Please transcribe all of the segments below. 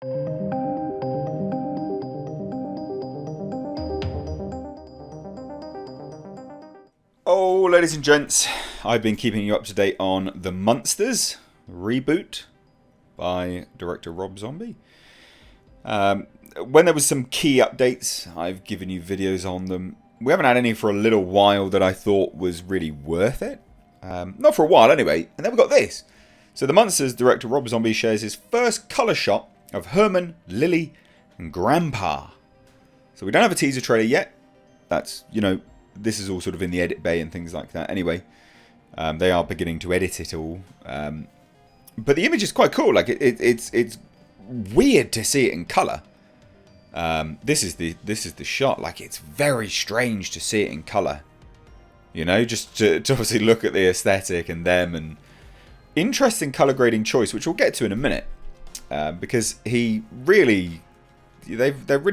Oh, ladies and gents, I've been keeping you up to date on the Munsters reboot by director Rob Zombie. When there was some key updates, I've given you videos on them. We haven't had any for a little while that I thought was really worth it. Not for a while anyway. And then we got this. So the Munsters director Rob Zombie shares his first colour shot of Herman, Lily and Grandpa. So we don't have a teaser trailer yet. That's, this is all sort of in the edit bay and things like that. Anyway, they are beginning to edit it all. But the image is quite cool. Like it's weird to see it in colour. This is the shot. Like, it's very strange to see it in colour. Just to obviously look at the aesthetic and them, and interesting colour grading choice, which we'll get to in a minute, because they're really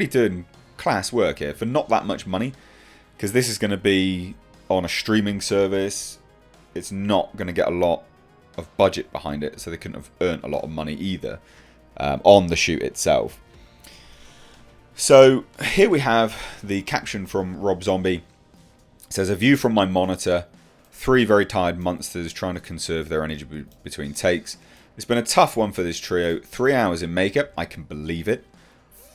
doing class work here for not that much money. Because this is going to be on a streaming service. It's not going to get a lot of budget behind it, so they couldn't have earned a lot of money either on the shoot itself. So here we have the caption from Rob Zombie. It says, "A view from my monitor. 3 very tired monsters trying to conserve their energy between takes. It's been a tough one for this trio. 3 hours in makeup. I can believe it.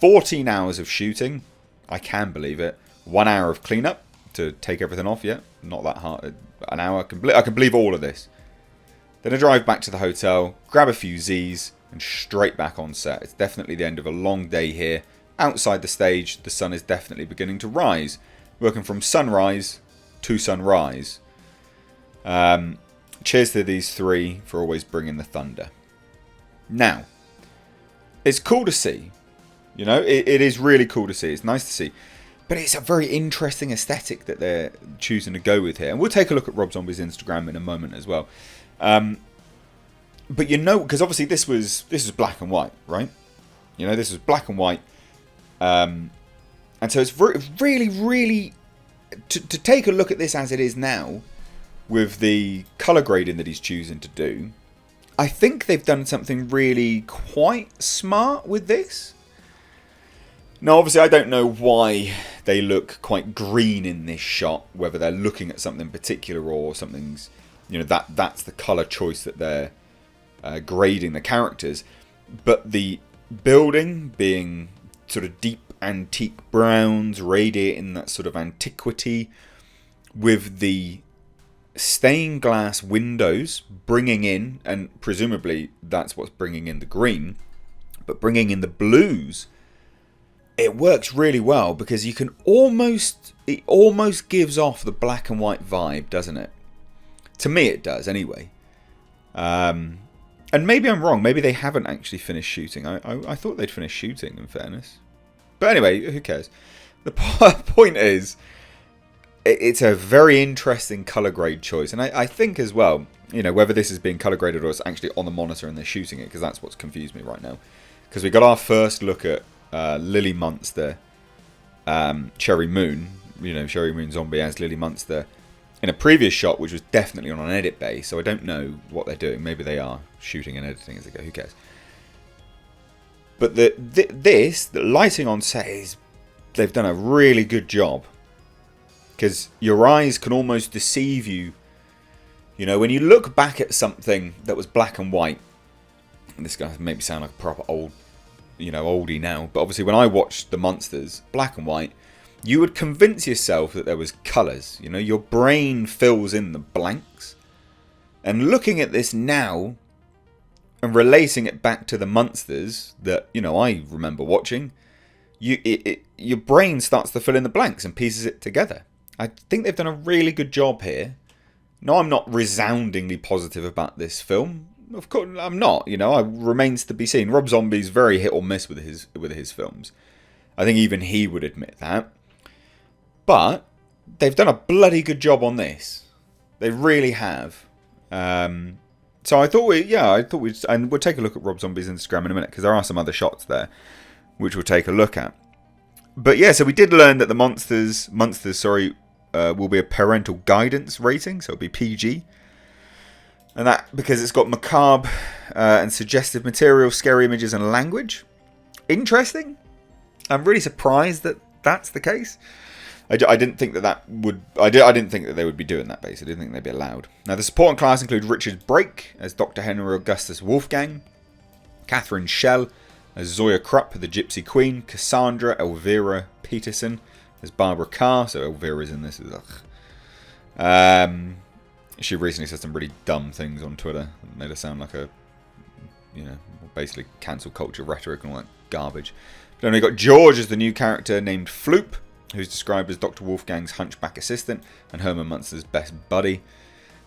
14 hours of shooting. I can believe it. 1 hour of cleanup to take everything off. Yeah, not that hard. An hour. I can believe all of this. Then I drive back to the hotel, grab a few Z's, and straight back on set. It's definitely the end of a long day here. Outside the stage, the sun is definitely beginning to rise. Working from sunrise to sunrise. Cheers to these 3 for always bringing the thunder." Now, it's cool to see. It is really cool to see. It's nice to see. But it's a very interesting aesthetic that they're choosing to go with here. And we'll take a look at Rob Zombie's Instagram in a moment as well. But because obviously this was black and white, right? This was black and white. And so it's really, really... To take a look at this as it is now, with the colour grading that he's choosing to do, I think they've done something really quite smart with this. Now, obviously, I don't know why they look quite green in this shot, whether they're looking at something particular or something's, that's the colour choice that they're grading the characters. But the building being sort of deep antique browns, radiating that sort of antiquity, with the stained glass windows bringing in, and presumably that's what's bringing in the green, but bringing in the blues. It works really well because it almost gives off the black and white vibe, doesn't it? To me it does anyway. And maybe I'm wrong. Maybe they haven't actually finished shooting. I thought they'd finished shooting, in fairness. But anyway, who cares? The point is, it's a very interesting colour grade choice. And I think as well, whether this is being colour graded or it's actually on the monitor and they're shooting it, because that's what's confused me right now. Because we got our first look at Lily Munster, Cherry Moon, Cherry Moon Zombie as Lily Munster, in a previous shot, which was definitely on an edit bay. So I don't know what they're doing. Maybe they are shooting and editing as they go. Who cares? But the lighting on set they've done a really good job, because your eyes can almost deceive you. When you look back at something that was black and white, and this guy made me sound like a proper oldie now, but obviously when I watched the Munsters, black and white, you would convince yourself that there was colours. Your brain fills in the blanks. And looking at this now, and relating it back to the Munsters that, I remember watching, your brain starts to fill in the blanks and pieces it together. I think they've done a really good job here. No, I'm not resoundingly positive about this film. Of course, I'm not. It remains to be seen. Rob Zombie's very hit or miss with his films. I think even he would admit that. But they've done a bloody good job on this. They really have. So I thought and we'll take a look at Rob Zombie's Instagram in a minute, because there are some other shots there which we'll take a look at. But yeah, so we did learn that the Munsters will be a parental guidance rating, so it'll be PG. And that because it's got macabre and suggestive material, scary images and language. interesting. I'm really surprised that that's the case. I didn't think that would. I didn't think that they would be doing that. Basically, I didn't think they'd be allowed. Now, the supporting cast include Richard Brake as Dr. Henry Augustus Wolfgang, Catherine Schell as Zoya Krupp, the Gypsy Queen, Cassandra Elvira Peterson as Barbara Carr. So Elvira's in this. She recently said some really dumb things on Twitter. It made her sound like a, basically cancel culture rhetoric and all that garbage. Then we got George as the new character named Floop, who's described as Dr. Wolfgang's hunchback assistant and Herman Munster's best buddy.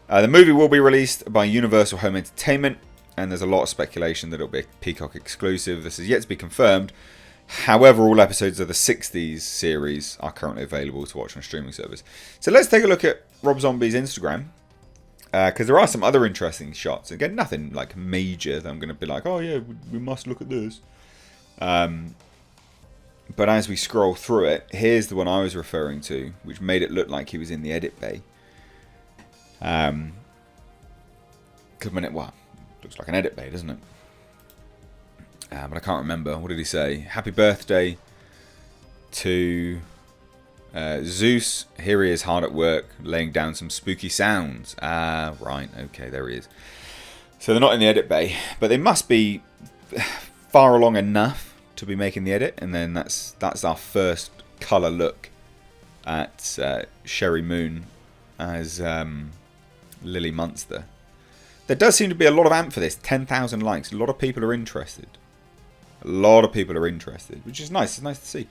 The movie will be released by Universal Home Entertainment, and there's a lot of speculation that it'll be a Peacock exclusive. This is yet to be confirmed. However, all episodes of the 60s series are currently available to watch on a streaming service. So let's take a look at Rob Zombie's Instagram, because there are some other interesting shots. Again, nothing like major that I'm going to be like, oh yeah, we must look at this. But as we scroll through it, here's the one I was referring to, which made it look like he was in the edit bay. Looks like an edit bay, doesn't it? But I can't remember. What did he say? Happy birthday to Zeus. Here he is hard at work, laying down some spooky sounds. Right, okay, there he is. So they're not in the edit bay, but they must be far along enough to be making the edit, and then that's our first colour look at Sherry Moon as Lily Munster. There does seem to be a lot of amp for this. 10,000 likes. A lot of people are interested. Which is nice. It's nice to see.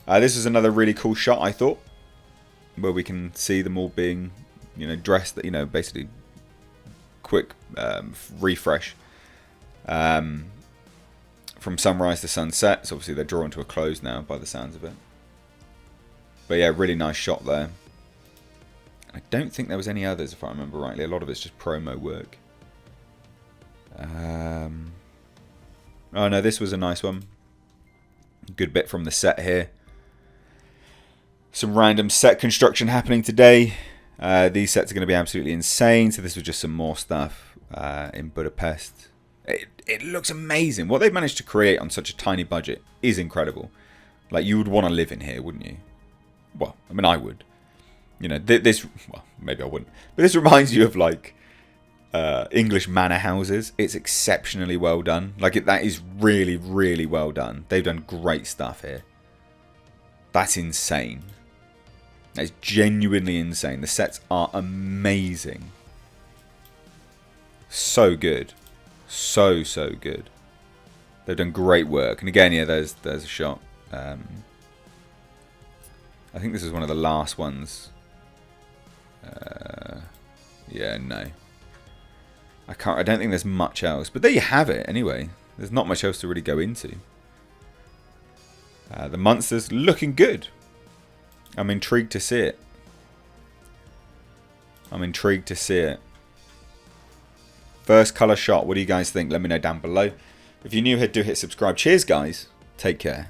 This is another really cool shot, I thought, where we can see them all being, dressed. Basically, quick refresh. From sunrise to sunset. So obviously they're drawn to a close now by the sounds of it. But yeah, really nice shot there. I don't think there was any others, if I remember rightly. A lot of it's just promo work. Oh no, this was a nice one. Good bit from the set here. Some random set construction happening today. These sets are going to be absolutely insane. So this was just some more stuff in Budapest. It looks amazing. What they've managed to create on such a tiny budget is incredible. Like, you would want to live in here, wouldn't you? Well, I mean, I would. This... Well, maybe I wouldn't. But this reminds you of, like, English manor houses. It's exceptionally well done. Like, that is really, really well done. They've done great stuff here. That's insane. That is genuinely insane. The sets are amazing. So good. So good. They've done great work. And again, yeah, there's a shot. I think this is one of the last ones. Yeah, no. I don't think there's much else. But there you have it, anyway. There's not much else to really go into. The Munsters looking good. I'm intrigued to see it. First colour shot. What do you guys think? Let me know down below. If you're new here, do hit subscribe. Cheers, guys. Take care.